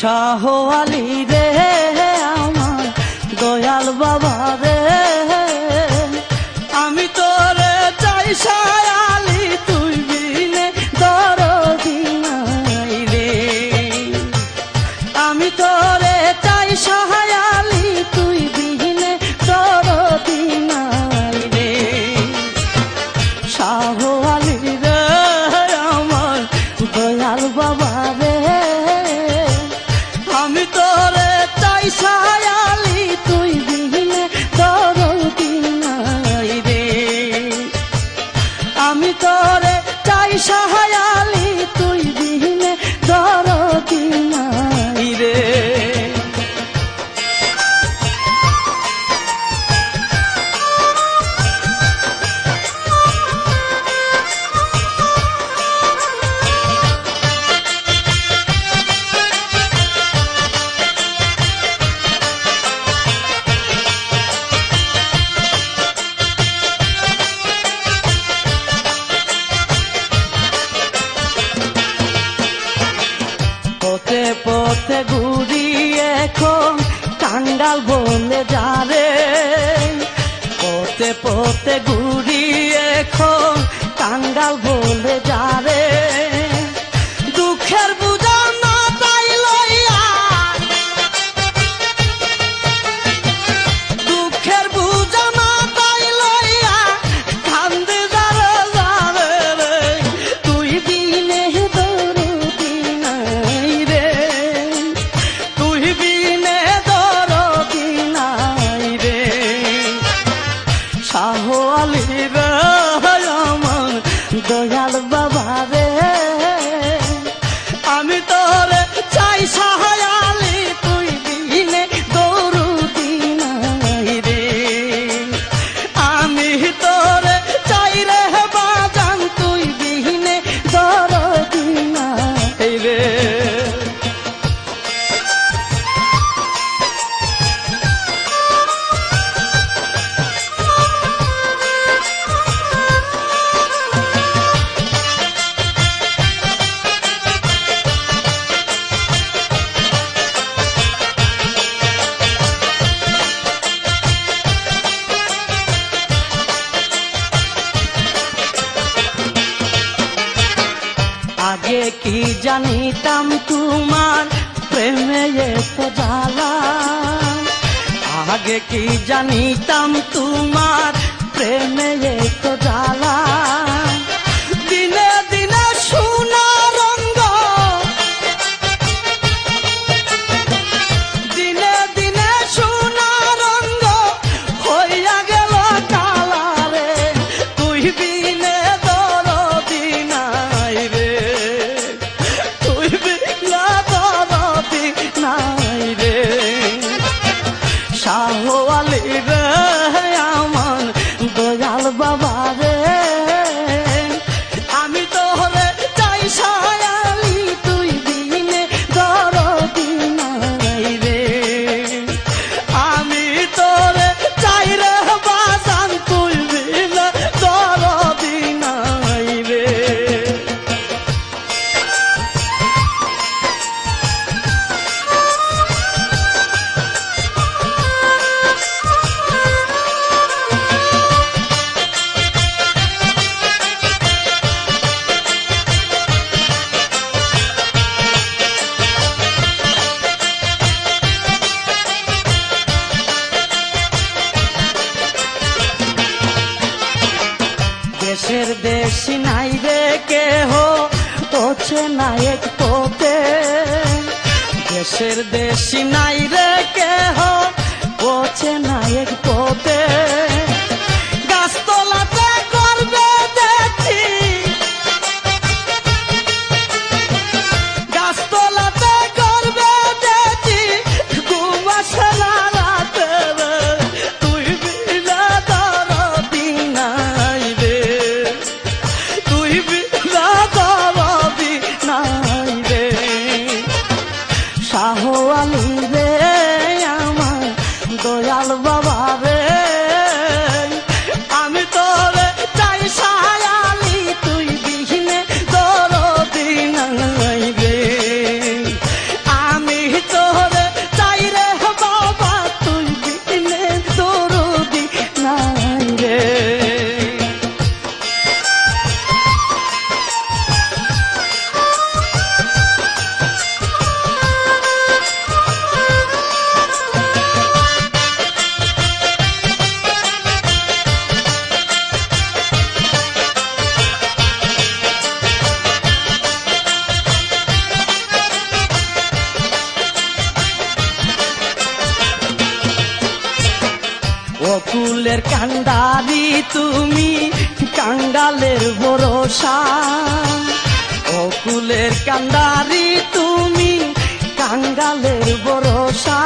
শাহ আলী রে আমার দয়াল বাবা রে, আমি তোরে চাই শাহ আলী, তুই বিনে দরদি নাই রে। আমি তোরে চাই শাহ আলী, তুই বিনে দরদি নাই রে। শাহ আলী রে আমার দয়াল বাবা রে, আমি তোরে চাই শাহ আলী, তুই বিনে দরদি নাই রে। আমি তোরে চাই শাহ আলী, তুই বিনে দরদি নাই রে। পথে পথে ঘুরি এখন কাঙ্গাল বলে যারে, পথে পথে ঘুরি এখন কাঙ্গাল বলে যারে। দুঃখের বুঝা না তাই লইয়া, দুঃখের বুঝা না তাই লইয়া কান্দে যারে যারে রে। তুই বিনে দরদি নাই রে, তুই বিনে দরদি নাই রে। শাহ আলী রে আমার দয়াল বাবা রে, আমি তোরে চাই শাহ আলী, তুই বিনে দরদি নাই রে। আমি তোরে চাই রে বাজান, তুই বিনে দরদি নাই রে। আগে কি জানিতাম তোমার প্রেমে এত জ্বালা, আগে কি জানিতাম তোমার প্রেমে এত জ্বালা। দিনে দিনে সোনা রঙ্গ, দিনে দিনে সোনা রঙ্গ হইয়া গেল কালা রে। তুই বিনে দরদি নাই রে, তুই বিনা দরদি নাই রে। শাহ আলী রে আমার দয়াল বাবা রে, আমি তোরে চাই শাহ আলী, তুই বিনে দরদি নাই রে। আমি তোরে চাই রে বাজান, তুই বিনে দরদি নাই রে। দেশের দেশি নাই রে কেহ, ওছে নায়ক পথে। দেশের দেশি নাই রে কেহ, ওছে নায়ক পথে। গাছতলাতে করবে দেখি, গাছতলাতে করবে দেখি ঘুম আসে না রাতে রে। তুই বিনা দরদি নাই রে, তুই বিনা দরদি নাই রে। শাহ আলী রে আমার দয়াল বাবা রে, আমি তোরে চাই শাহ আলী, তুই বিনে দরদি নাই রে। আমি তুমি কাঙ্গালের ভরসা অকুলের কান্ডারি তুমি কাঙ্গালের ভরসা